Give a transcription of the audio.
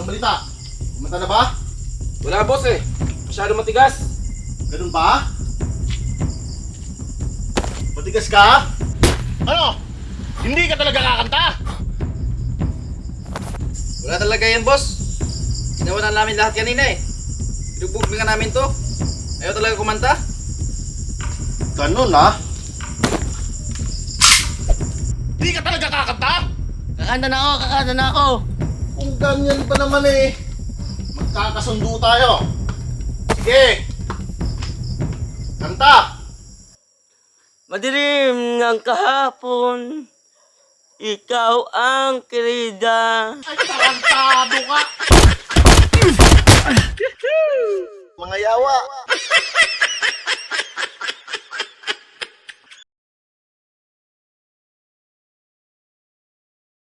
balita? Kumanta na ba? Wala boss eh. Masyado matigas. Ganun ba? Matigas ka? Ano? Hindi ka talaga kakanta? Wala talaga yan boss. Ginawa na namin lahat kanina eh. Pinugbog nga namin to. Ayaw talaga kumanta. Ganun ha? Hindi ka talaga kakanta? Kakanta na ako. Kung ganyan pa naman eh, magkakasundo tayo. Sige! Kanta! Madilim ng kahapon, ikaw ang kirida. Ay, tarantado ka! Mga yawa!